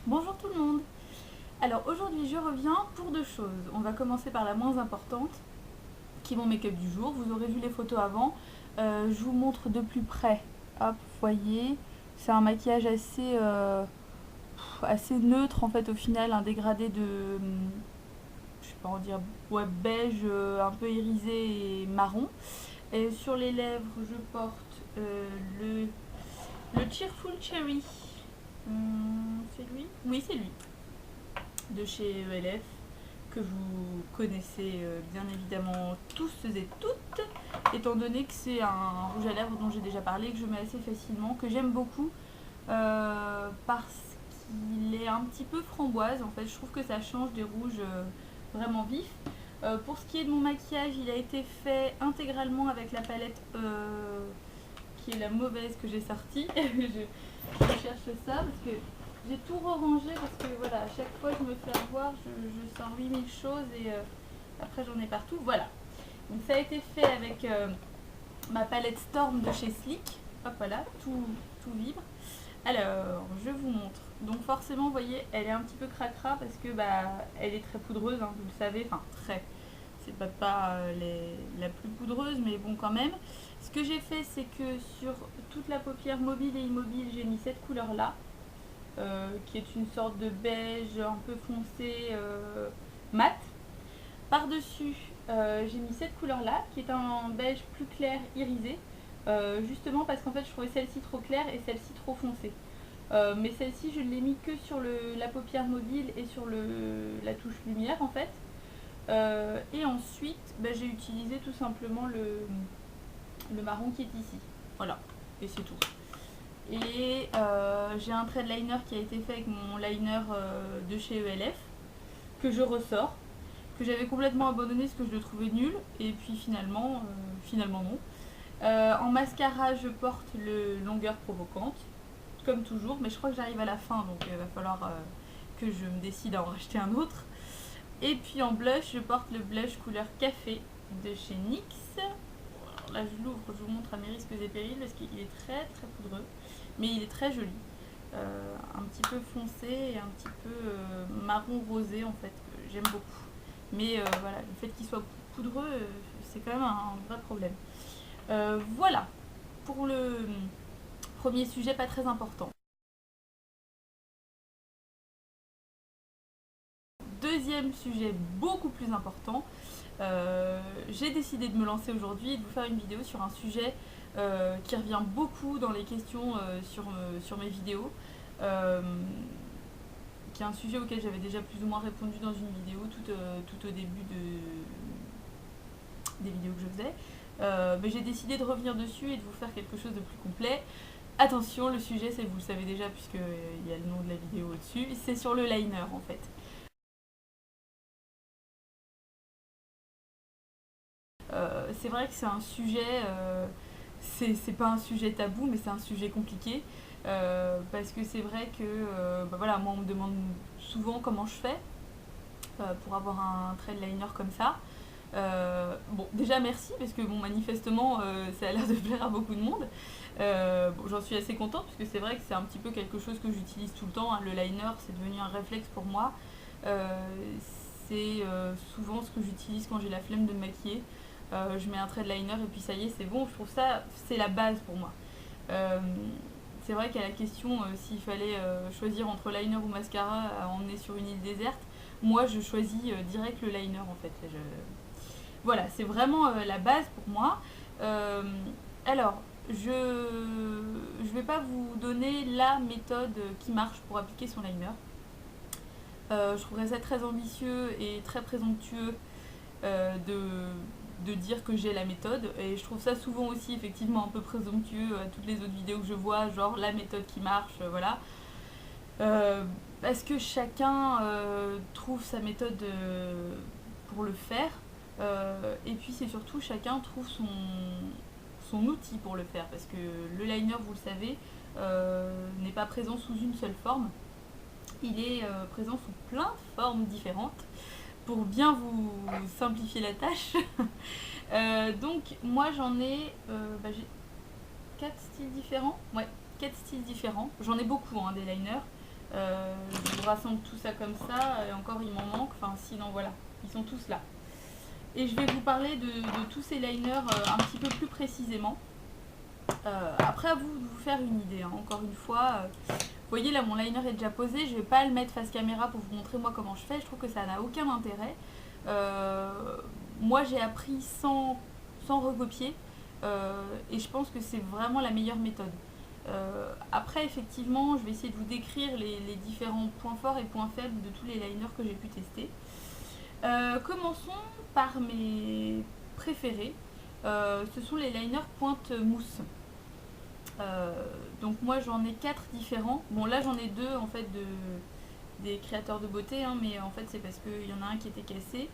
Bonjour tout le monde. Alors aujourd'hui je reviens pour deux choses. On va commencer par la moins importante, qui est mon make-up du jour. Vous aurez vu les photos avant. Je vous montre de plus près. Hop, vous voyez, c'est un maquillage assez neutre en fait au final, un dégradé de, je sais pas en dire, ouais, beige, un peu irisé et marron. Et sur les lèvres je porte le Cheerful Cherry. C'est lui? Oui, c'est lui, de chez ELF, que vous connaissez bien évidemment tous et toutes, étant donné que c'est un rouge à lèvres dont j'ai déjà parlé, que je mets assez facilement, que j'aime beaucoup parce qu'il est un petit peu framboise. En fait, je trouve que ça change des rouges vraiment vifs. Pour ce qui est de mon maquillage, il a été fait intégralement avec la palette qui est la mauvaise que j'ai sortie. je cherche ça parce que j'ai tout rangé parce que voilà, à chaque fois je me fais avoir, je sors 8000 choses et après j'en ai partout. Voilà. Donc ça a été fait avec ma palette Storm de chez Sleek. Hop voilà, tout vibre. Alors, je vous montre. Donc forcément, vous voyez, elle est un petit peu cracra parce que bah elle est très poudreuse, hein, vous le savez, enfin très. C'est pas la plus poudreuse, mais bon quand même. Ce que j'ai fait, c'est que sur toute la paupière mobile et immobile, j'ai mis cette couleur-là, qui est une sorte de beige un peu foncé mat. Par-dessus, j'ai mis cette couleur-là, qui est un beige plus clair irisé, justement parce qu'en fait, je trouvais celle-ci trop claire et celle-ci trop foncée. Mais celle-ci, je ne l'ai mis que sur la paupière mobile et sur la touche lumière, en fait. Et ensuite, bah, j'ai utilisé tout simplement le marron qui est ici. Voilà, et c'est tout. Et j'ai un trait de liner qui a été fait avec mon liner de chez ELF, que je ressors, que j'avais complètement abandonné parce que je le trouvais nul, et puis finalement non. En mascara, je porte le longueur provocante, comme toujours, mais je crois que j'arrive à la fin, donc il va falloir que je me décide à en racheter un autre. Et puis en blush, je porte le blush couleur café de chez NYX. Alors là, je l'ouvre, je vous montre à mes risques et périls parce qu'il est très très poudreux, mais il est très joli. Un petit peu foncé et un petit peu marron rosé en fait, que j'aime beaucoup. Mais voilà, le fait qu'il soit poudreux, c'est quand même un vrai problème. Voilà, pour le premier sujet pas très important. Deuxième sujet beaucoup plus important, j'ai décidé de me lancer aujourd'hui et de vous faire une vidéo sur un sujet qui revient beaucoup dans les questions sur mes vidéos, euh, qui est un sujet auquel j'avais déjà plus ou moins répondu dans une vidéo tout au début des vidéos que je faisais. Mais j'ai décidé de revenir dessus et de vous faire quelque chose de plus complet. Attention, le sujet, c'est, vous le savez déjà puisqu'il y a le nom de la vidéo au-dessus, c'est sur le liner en fait. C'est vrai que c'est un sujet, c'est pas un sujet tabou, mais c'est un sujet compliqué. Parce que c'est vrai que bah voilà, moi on me demande souvent comment je fais pour avoir un trait de liner comme ça. Bon, déjà merci parce que bon, manifestement ça a l'air de plaire à beaucoup de monde. Bon, j'en suis assez contente parce que c'est vrai que c'est un petit peu quelque chose que j'utilise tout le temps, hein. Le liner, c'est devenu un réflexe pour moi. Euh, c'est souvent ce que j'utilise quand j'ai la flemme de me maquiller. Je mets un trait de liner et puis ça y est, c'est bon. Je trouve ça, c'est la base pour moi. Euh, c'est vrai qu'à la question s'il fallait choisir entre liner ou mascara à emmener sur une île déserte, moi je choisis direct le liner en fait. Voilà, c'est vraiment la base pour moi. Euh, alors, je vais pas vous donner la méthode qui marche pour appliquer son liner. Je trouverais ça très ambitieux et très présomptueux de dire que j'ai la méthode. Et je trouve ça souvent aussi effectivement un peu présomptueux à toutes les autres vidéos que je vois, genre la méthode qui marche, voilà. Parce que chacun trouve sa méthode pour le faire. Et puis c'est surtout chacun trouve son outil pour le faire. Parce que le liner, vous le savez, n'est pas présent sous une seule forme. Il est présent sous plein de formes différentes pour bien vous simplifier la tâche. Donc moi j'en ai, j'ai 4 styles différents. Ouais, 4 styles différents. J'en ai beaucoup, hein, des liners. Je vous rassemble tout ça comme ça, et encore il m'en manque, enfin sinon voilà, ils sont tous là. Et je vais vous parler de tous ces liners un petit peu plus précisément. Après à vous de vous faire une idée, hein. Encore une fois, vous voyez là mon liner est déjà posé, je vais pas le mettre face caméra pour vous montrer moi comment je fais, je trouve que ça n'a aucun intérêt. Moi j'ai appris sans recopier et je pense que c'est vraiment la meilleure méthode. Après effectivement je vais essayer de vous décrire les différents points forts et points faibles de tous les liners que j'ai pu tester. Commençons par mes préférés. Ce sont les liners pointe mousse. Donc moi j'en ai 4 différents. Bon là j'en ai 2 en fait des créateurs de beauté, hein, mais en fait c'est parce qu'il y en a un qui était cassé.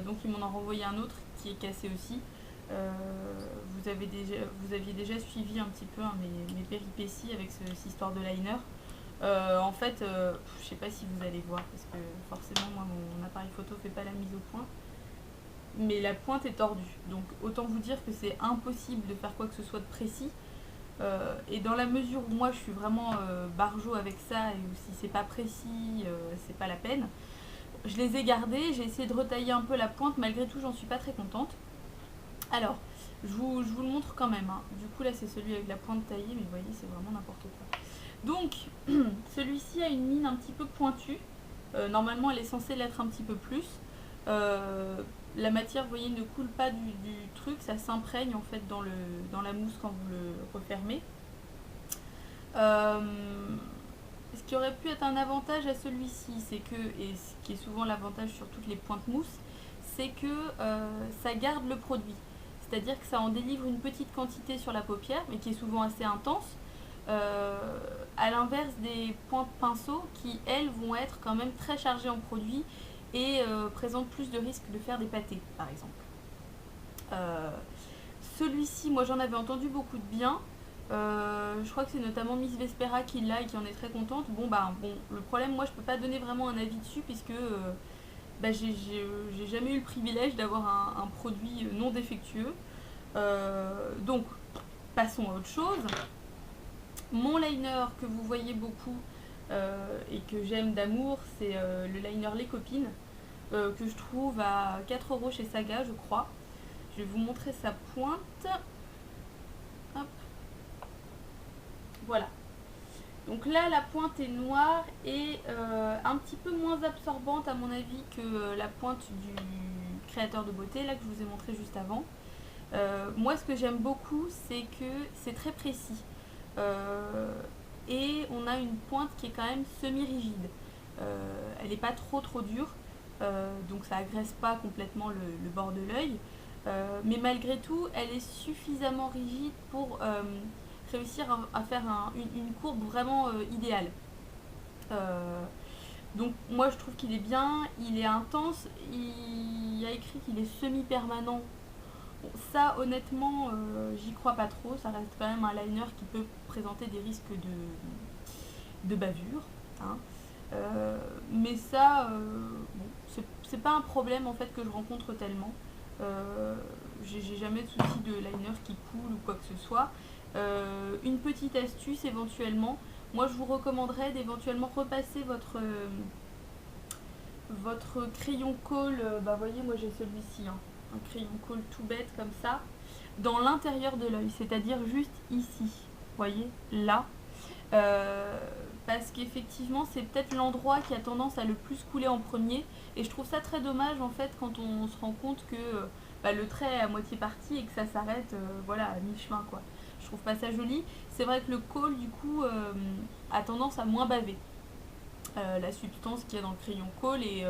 Donc ils m'en ont renvoyé un autre qui est cassé aussi. Vous aviez déjà suivi un petit peu, hein, mes péripéties avec cette histoire de liner. En fait, je sais pas si vous allez voir parce que forcément moi mon appareil photo fait pas la mise au point. Mais la pointe est tordue. Donc autant vous dire que c'est impossible de faire quoi que ce soit de précis. Et dans la mesure où moi je suis vraiment barjo avec ça et où si c'est pas précis, c'est pas la peine, je les ai gardés, j'ai essayé de retailler un peu la pointe, malgré tout j'en suis pas très contente. Alors, je vous le montre quand même, hein. Du coup là c'est celui avec la pointe taillée, mais vous voyez c'est vraiment n'importe quoi. Donc, celui-ci a une mine un petit peu pointue, normalement elle est censée l'être un petit peu plus. La matière, vous voyez, ne coule pas du truc, ça s'imprègne en fait dans la mousse quand vous le refermez. Ce qui aurait pu être un avantage à celui-ci, c'est que, et ce qui est souvent l'avantage sur toutes les pointes mousse, c'est que ça garde le produit. C'est-à-dire que ça en délivre une petite quantité sur la paupière, mais qui est souvent assez intense. À l'inverse des pointes pinceau qui, elles, vont être quand même très chargées en produit et présente plus de risques de faire des pâtés par exemple. Celui-ci, moi j'en avais entendu beaucoup de bien. Je crois que c'est notamment Miss Vespera qui l'a et qui en est très contente. Bon, le problème, moi je peux pas donner vraiment un avis dessus puisque j'ai jamais eu le privilège d'avoir un produit non défectueux. Donc, passons à autre chose. Mon liner que vous voyez beaucoup et que j'aime d'amour, c'est le liner Les Copines, que je trouve à 4 € chez Saga, je crois. Je vais vous montrer sa pointe. Hop. Voilà. Donc là, la pointe est noire et un petit peu moins absorbante à mon avis que la pointe du créateur de beauté, là que je vous ai montré juste avant. Moi, ce que j'aime beaucoup, c'est que c'est très précis. Et on a une pointe qui est quand même semi-rigide. Elle n'est pas trop dure, donc ça agresse pas complètement le bord de l'œil. Mais malgré tout, elle est suffisamment rigide pour réussir à faire une courbe vraiment idéale. Donc moi je trouve qu'il est bien, il est intense, il y a écrit qu'il est semi-permanent. Bon, ça honnêtement j'y crois pas trop, ça reste quand même un liner qui peut présenter des risques de bavure, hein. Mais ça, bon, c'est pas un problème en fait que je rencontre tellement. J'ai jamais de souci de liner qui coule ou quoi que ce soit. Une petite astuce éventuellement, moi je vous recommanderais d'éventuellement repasser votre crayon colle, voyez moi j'ai celui-ci, hein, un crayon colle tout bête comme ça, dans l'intérieur de l'œil, c'est-à-dire juste ici, voyez, là, parce qu'effectivement c'est peut-être l'endroit qui a tendance à le plus couler en premier, et je trouve ça très dommage en fait quand on se rend compte que le trait est à moitié parti et que ça s'arrête voilà, à mi-chemin quoi. Je trouve pas ça joli. C'est vrai que le col du coup a tendance à moins baver. La substance qu'il y a dans le crayon col est,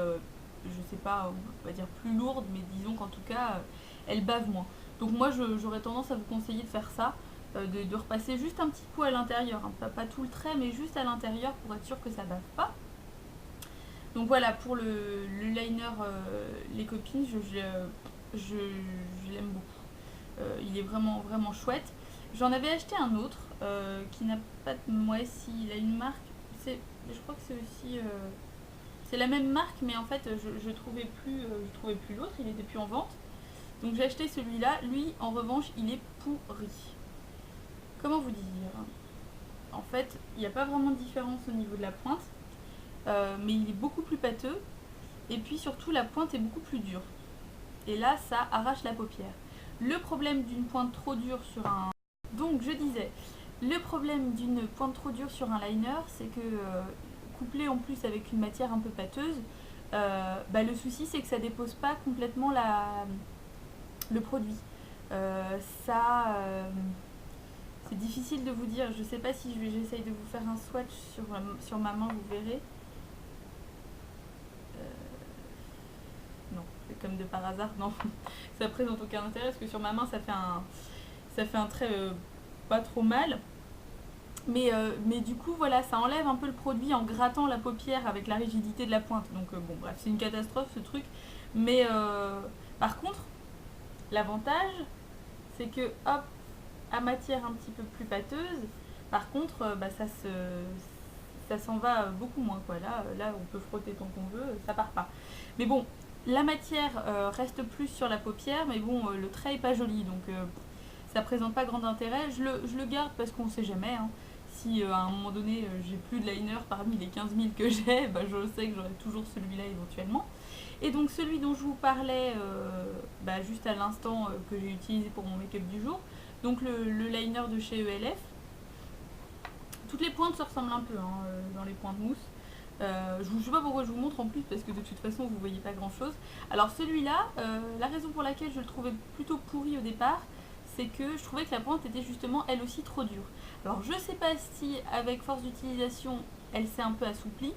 je sais pas, on va dire plus lourde, mais disons qu'en tout cas elle bave moins. Donc moi j'aurais tendance à vous conseiller de faire ça, de repasser juste un petit coup à l'intérieur, hein, pas tout le trait mais juste à l'intérieur pour être sûr que ça bave pas. Donc voilà pour le liner Les Copines, je l'aime beaucoup. Il est vraiment chouette. J'en avais acheté un autre qui n'a pas de... Ouais, si, il a une marque. Je crois que c'est aussi... c'est la même marque, mais en fait, je trouvais plus l'autre, il était plus en vente. Donc j'ai acheté celui-là. Lui, en revanche, il est pourri. Comment vous dire? en fait, il n'y a pas vraiment de différence au niveau de la pointe, mais il est beaucoup plus pâteux, et puis surtout la pointe est beaucoup plus dure. Et là, ça arrache la paupière. Le problème d'une pointe trop dure sur un... Donc, je disais, le problème d'une pointe trop dure sur un liner, c'est que, couplé en plus avec une matière un peu pâteuse, le souci, c'est que ça dépose pas complètement le produit. Euh, ça... euh, c'est difficile de vous dire, je sais pas si j'essaye de vous faire un swatch sur ma main, vous verrez. Non, c'est comme de par hasard, non, ça présente aucun intérêt parce que sur ma main ça fait un trait pas trop mal. Mais du coup, voilà, ça enlève un peu le produit en grattant la paupière avec la rigidité de la pointe. Donc, bon, bref, c'est une catastrophe ce truc. Mais par contre, l'avantage, c'est que, hop, à matière un petit peu plus pâteuse, par contre, ça s'en va beaucoup moins, quoi. Là, on peut frotter tant qu'on veut, ça part pas. Mais bon, la matière reste plus sur la paupière, mais bon, le trait est pas joli, donc ça présente pas grand intérêt. Je le garde parce qu'on sait jamais, hein. Si à un moment donné j'ai plus de liner parmi les 15 000 que j'ai, je sais que j'aurai toujours celui-là éventuellement. Et donc celui dont je vous parlais juste à l'instant que j'ai utilisé pour mon make-up du jour, donc le liner de chez ELF. Toutes les pointes se ressemblent un peu hein, dans les points de mousse. Je ne sais pas pourquoi je vous montre en plus parce que de toute façon vous voyez pas grand chose. Alors celui-là, la raison pour laquelle je le trouvais plutôt pourri au départ, c'est que je trouvais que la pointe était justement elle aussi trop dure. Alors je sais pas si avec force d'utilisation elle s'est un peu assouplie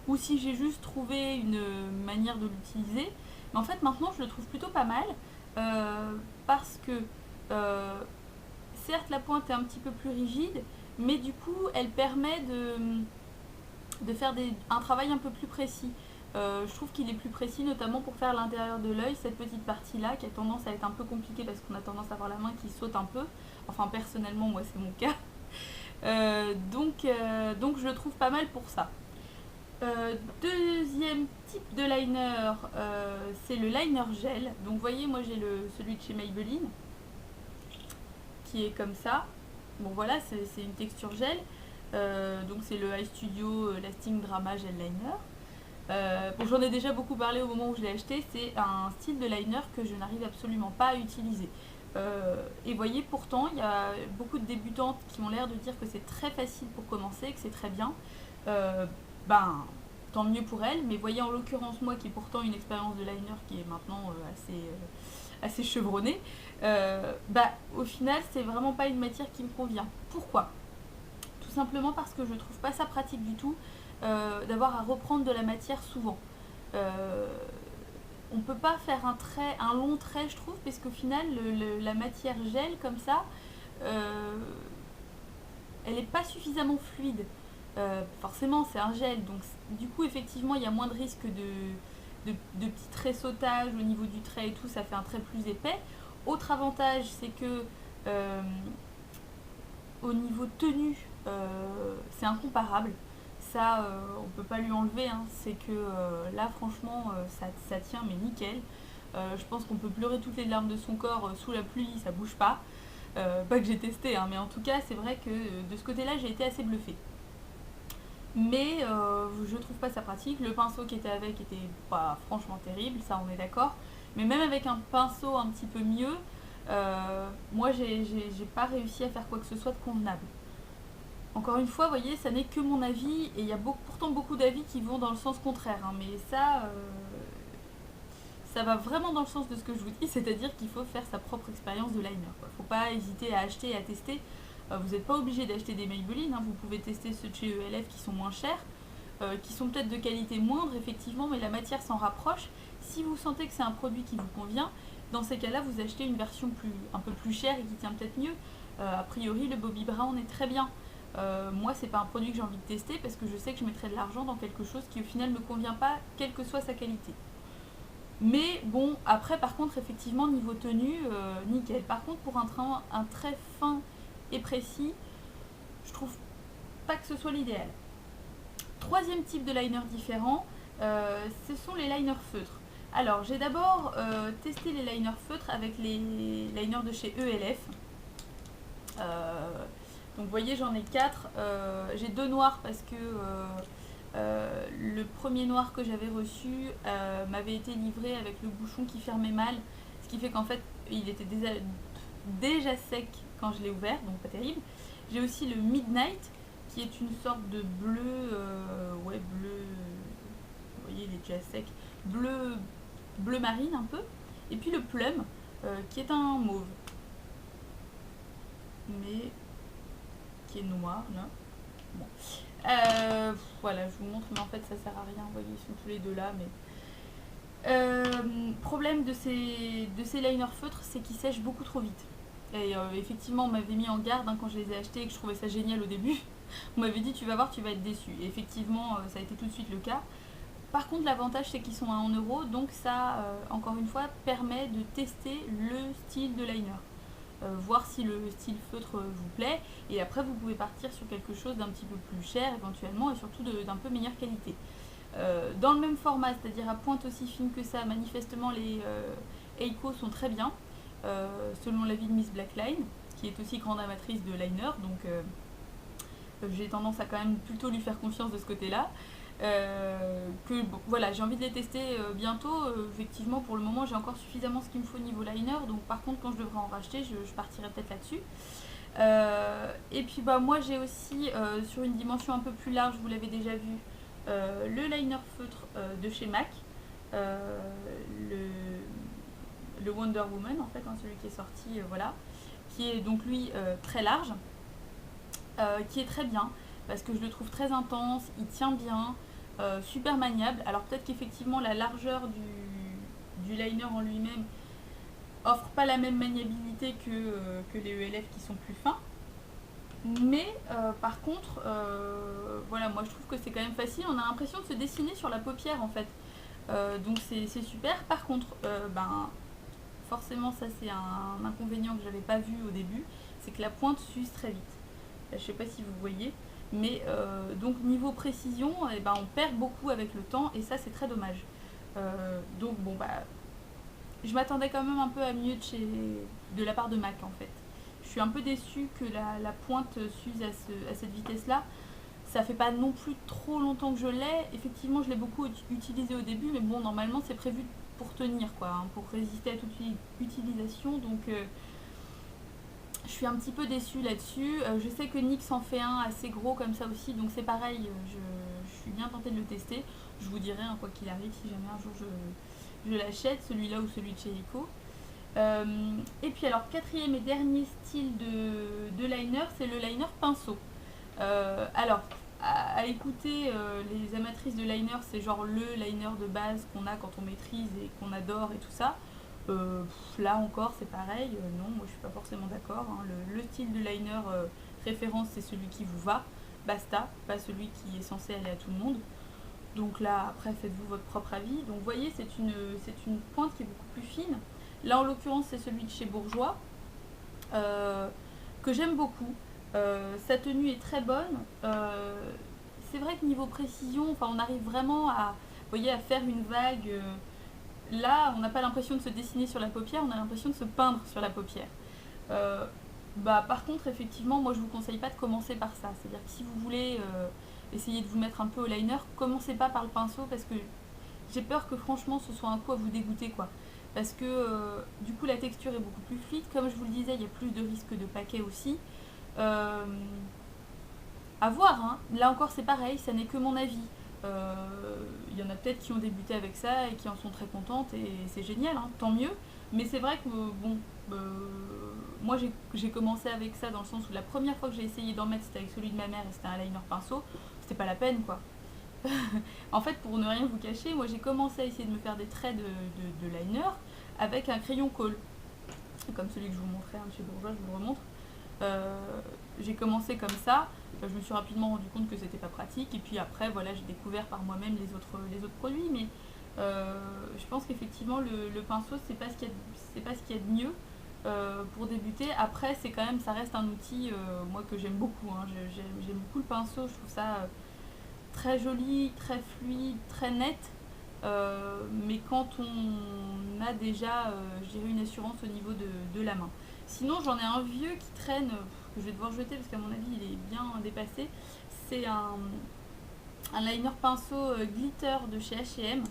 ou si j'ai juste trouvé une manière de l'utiliser. Mais en fait maintenant je le trouve plutôt pas mal parce que euh, certes la pointe est un petit peu plus rigide, mais du coup elle permet de faire un travail un peu plus précis. Je trouve qu'il est plus précis notamment pour faire l'intérieur de l'œil, cette petite partie là qui a tendance à être un peu compliquée parce qu'on a tendance à avoir la main qui saute un peu. Enfin personnellement moi c'est mon cas. Donc je le trouve pas mal pour ça. Deuxième type de liner, c'est le liner gel. Donc vous voyez moi j'ai celui de chez Maybelline qui est comme ça. Bon voilà c'est une texture gel. Donc c'est le Eye Studio Lasting Drama Gel Liner. Bon, j'en ai déjà beaucoup parlé au moment où je l'ai acheté. C'est un style de liner que je n'arrive absolument pas à utiliser. Et voyez, pourtant, il y a beaucoup de débutantes qui ont l'air de dire que c'est très facile pour commencer, que c'est très bien. Euh, ben, tant mieux pour elles. Mais voyez, en l'occurrence, moi qui ai pourtant une expérience de liner qui est maintenant assez chevronnée, au final, c'est vraiment pas une matière qui me convient. Pourquoi? Tout simplement parce que je trouve pas ça pratique du tout d'avoir à reprendre de la matière souvent. Euh, on peut pas faire un long trait, je trouve, parce qu'au final, la matière gèle comme ça, euh, elle n'est pas suffisamment fluide. Forcément, c'est un gel, donc du coup, effectivement, il y a moins de risque de petits tressautages au niveau du trait et tout, ça fait un trait plus épais. Autre avantage, c'est que au niveau tenue, c'est incomparable. Ça, on peut pas lui enlever. Hein. C'est que là, franchement, ça tient, mais nickel. Je pense qu'on peut pleurer toutes les larmes de son corps sous la pluie, ça bouge pas. Pas que j'ai testé, hein, mais en tout cas, c'est vrai que de ce côté-là, j'ai été assez bluffée. Mais je trouve pas ça pratique. Le pinceau qui était avec était pas franchement terrible, ça on est d'accord. Mais même avec un pinceau un petit peu mieux, moi j'ai pas réussi à faire quoi que ce soit de convenable. Encore une fois, vous voyez, ça n'est que mon avis et il y a pourtant beaucoup d'avis qui vont dans le sens contraire. Hein, mais ça va vraiment dans le sens de ce que je vous dis, c'est-à-dire qu'il faut faire sa propre expérience de liner. Quoi. Faut pas hésiter à acheter et à tester. Vous n'êtes pas obligé d'acheter des Maybelline, hein, vous pouvez tester ceux de chez ELF qui sont moins chers, qui sont peut-être de qualité moindre effectivement, mais la matière s'en rapproche. Si vous sentez que c'est un produit qui vous convient, dans ces cas-là, vous achetez une version un peu plus chère et qui tient peut-être mieux. A priori, le Bobbi Brown est très bien. Moi, c'est pas un produit que j'ai envie de tester parce que je sais que je mettrai de l'argent dans quelque chose qui au final ne me convient pas, quelle que soit sa qualité. Mais bon, après, par contre, effectivement, niveau tenue, nickel. Par contre, pour un trait fin et précis, je trouve pas que ce soit l'idéal. Troisième type de liner différent, ce sont les liners feutres. Alors, j'ai d'abord testé les liners feutres avec les liners de chez ELF. Donc vous voyez, j'en ai 4. J'ai 2 noirs parce que le premier noir que j'avais reçu m'avait été livré avec le bouchon qui fermait mal. Ce qui fait qu'en fait, il était déjà sec quand je l'ai ouvert, donc pas terrible. J'ai aussi le Midnight qui est une sorte de bleu, ouais, bleu, vous voyez, il est déjà sec, bleu marine un peu. Et puis le Plum qui est un mauve, mais qui est noir là. Bon. Voilà, je vous montre, mais en fait ça sert à rien, vous voyez, ils sont tous les deux là, mais... problème de ces liners feutres, c'est qu'ils sèchent beaucoup trop vite. Et effectivement, on m'avait mis en garde quand je les ai achetés et que je trouvais ça génial au début. On m'avait dit, tu vas voir, tu vas être déçu. Et effectivement, ça a été tout de suite le cas. Par contre, l'avantage, c'est qu'ils sont à 1 €, donc ça, encore une fois, permet de tester le style de liner. Voir si le style feutre vous plaît, et après vous pouvez partir sur quelque chose d'un petit peu plus cher éventuellement, et surtout d'un peu meilleure qualité. Dans le même format, c'est-à-dire à pointe aussi fine que ça, manifestement les Eiko sont très bien, selon l'avis de Miss Blackline, qui est aussi grande amatrice de liner, donc j'ai tendance à quand même plutôt lui faire confiance de ce côté-là. Bon, voilà, j'ai envie de les tester bientôt. Effectivement, pour le moment, j'ai encore suffisamment ce qu'il me faut niveau liner, donc par contre, quand je devrais en racheter, je partirai peut-être là-dessus. Et puis bah moi j'ai aussi sur une dimension un peu plus large, vous l'avez déjà vu, le liner feutre de chez MAC, le Wonder Woman en fait, hein, celui qui est sorti, voilà, qui est donc lui très large, qui est très bien parce que je le trouve très intense, il tient bien, super maniable. Alors peut-être qu'effectivement la largeur du liner en lui-même offre pas la même maniabilité que les ELF qui sont plus fins. Mais par contre, voilà, moi je trouve que c'est quand même facile. On a l'impression de se dessiner sur la paupière en fait. Donc c'est super. Par contre, ben, forcément, ça c'est un inconvénient que j'avais pas vu au début, c'est que la pointe s'use très vite. Je sais pas si vous voyez, mais donc niveau précision, eh ben, on perd beaucoup avec le temps et ça c'est très dommage. Donc bon bah, je m'attendais quand même un peu à mieux de la part de MAC en fait. Je suis un peu déçue que la pointe s'use à cette vitesse-là. Ça fait pas non plus trop longtemps que je l'ai. Effectivement, je l'ai beaucoup utilisé au début, mais bon, normalement, c'est prévu pour tenir, quoi, hein, pour résister à toute utilisation. Donc, je suis un petit peu déçue là-dessus. Je sais que NYX en fait un assez gros comme ça aussi, donc c'est pareil. Je suis bien tentée de le tester. Je vous dirai, hein, quoi qu'il arrive, si jamais un jour je l'achète, celui-là ou celui de chez Eiko. Et puis alors, quatrième et dernier style de liner, c'est le liner pinceau. Alors, à écouter les amatrices de liner, c'est genre le liner de base qu'on a quand on maîtrise et qu'on adore et tout ça. Là encore, c'est pareil. Non, moi je suis pas forcément d'accord. Hein. Le style de liner référence, c'est celui qui vous va. Basta, pas celui qui est censé aller à tout le monde. Donc là, après, faites-vous votre propre avis. Donc vous voyez, c'est une pointe qui est beaucoup plus fine. Là, en l'occurrence, c'est celui de chez Bourjois, que j'aime beaucoup. Sa tenue est très bonne. C'est vrai que niveau précision, on arrive vraiment à, vous voyez, à faire une vague. Là, on n'a pas l'impression de se dessiner sur la paupière, on a l'impression de se peindre sur la paupière. Par contre, effectivement, moi je vous conseille pas de commencer par ça. C'est-à-dire que si vous voulez essayer de vous mettre un peu au liner, commencez pas par le pinceau parce que j'ai peur que franchement ce soit un coup à vous dégoûter, quoi. Parce que du coup la texture est beaucoup plus fluide. Comme je vous le disais, il y a plus de risque de paquet aussi. À voir, hein. Là encore c'est pareil, ça n'est que mon avis. Il y en a peut-être qui ont débuté avec ça et qui en sont très contentes et c'est génial, hein, tant mieux. Mais c'est vrai que bon, moi j'ai commencé avec ça dans le sens où la première fois que j'ai essayé d'en mettre c'était avec celui de ma mère et c'était un liner pinceau, c'était pas la peine quoi. En fait, pour ne rien vous cacher, moi j'ai commencé à essayer de me faire des traits de liner avec un crayon colle, comme celui que je vous montrais, hein, chez Bourjois, je vous le remontre. J'ai commencé comme ça, je me suis rapidement rendu compte que c'était pas pratique et puis après voilà, j'ai découvert par moi-même les autres produits, mais je pense qu'effectivement le pinceau c'est pas ce qu'il y a de mieux pour débuter. Après c'est quand même, ça reste un outil moi que j'aime beaucoup, hein. J'aime beaucoup le pinceau, je trouve ça très joli, très fluide, très net. Mais quand on a déjà, je dirais, une assurance au niveau de la main. Sinon, j'en ai un vieux qui traîne, que je vais devoir jeter parce qu'à mon avis il est bien dépassé. C'est un liner pinceau glitter de chez H&M.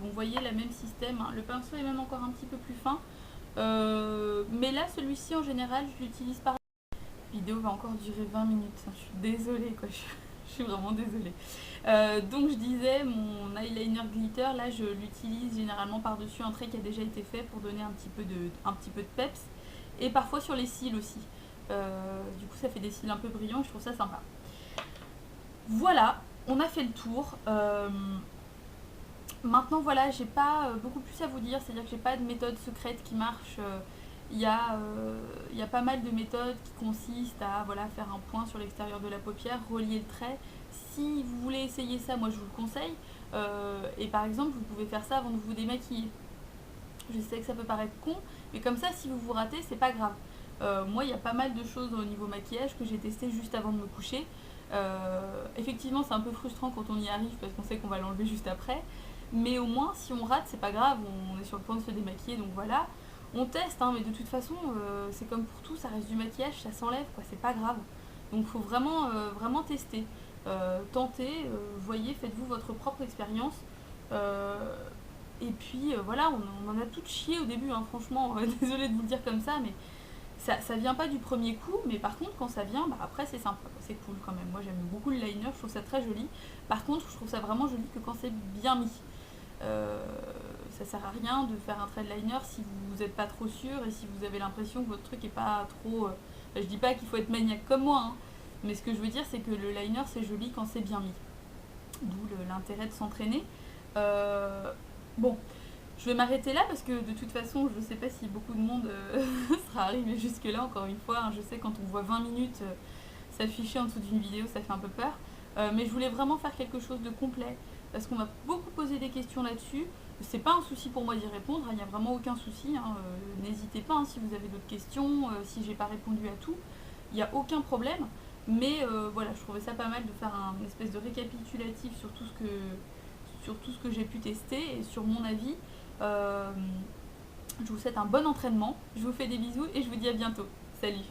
Vous voyez, le même système, hein. Le pinceau est même encore un petit peu plus fin. Mais là, celui-ci en général, je l'utilise par... La vidéo va encore durer 20 minutes. Je suis désolée, quoi. Je suis vraiment désolée. Donc je disais, mon eyeliner glitter, là, je l'utilise généralement par-dessus un trait qui a déjà été fait pour donner un petit peu de peps. Et parfois sur les cils aussi. Du coup, ça fait des cils un peu brillants et je trouve ça sympa. Voilà, on a fait le tour. Maintenant, voilà, j'ai pas beaucoup plus à vous dire, c'est-à-dire que j'ai pas de méthode secrète qui marche. Il y a pas mal de méthodes qui consistent à voilà, faire un point sur l'extérieur de la paupière, relier le trait. Si vous voulez essayer ça, moi je vous le conseille. Et par exemple, vous pouvez faire ça avant de vous démaquiller. Je sais que ça peut paraître con, mais comme ça, si vous vous ratez, c'est pas grave. Moi, il y a pas mal de choses au niveau maquillage que j'ai testé juste avant de me coucher. Effectivement, c'est un peu frustrant quand on y arrive parce qu'on sait qu'on va l'enlever juste après. Mais au moins, si on rate, c'est pas grave, on est sur le point de se démaquiller, donc voilà. On teste, hein, mais de toute façon, c'est comme pour tout, ça reste du maquillage, ça s'enlève, quoi, c'est pas grave. Donc il faut vraiment, vraiment tester. Tentez, voyez, faites-vous votre propre expérience. Et puis voilà, on en a toutes chié au début, hein, franchement, désolée de vous le dire comme ça, mais ça vient pas du premier coup, mais par contre quand ça vient, bah, après c'est sympa, c'est cool quand même. Moi j'aime beaucoup le liner, je trouve ça très joli. Par contre je trouve ça vraiment joli que quand c'est bien mis. Ça sert à rien de faire un trait de liner si vous n'êtes pas trop sûr et si vous avez l'impression que votre truc est pas trop... je dis pas qu'il faut être maniaque comme moi, hein, mais ce que je veux dire c'est que le liner c'est joli quand c'est bien mis. D'où l'intérêt de s'entraîner. Bon, je vais m'arrêter là parce que de toute façon, je ne sais pas si beaucoup de monde sera arrivé jusque là, encore une fois. Hein, je sais quand on voit 20 minutes s'afficher en dessous d'une vidéo, ça fait un peu peur. Mais je voulais vraiment faire quelque chose de complet parce qu'on m'a beaucoup posé des questions là-dessus. C'est pas un souci pour moi d'y répondre, il n'y a vraiment aucun souci. Hein, n'hésitez pas hein, si vous avez d'autres questions, si j'ai pas répondu à tout, il n'y a aucun problème. Mais voilà, je trouvais ça pas mal de faire un espèce de récapitulatif sur tout ce que j'ai pu tester et sur mon avis. Je vous souhaite un bon entraînement, je vous fais des bisous et je vous dis à bientôt. Salut!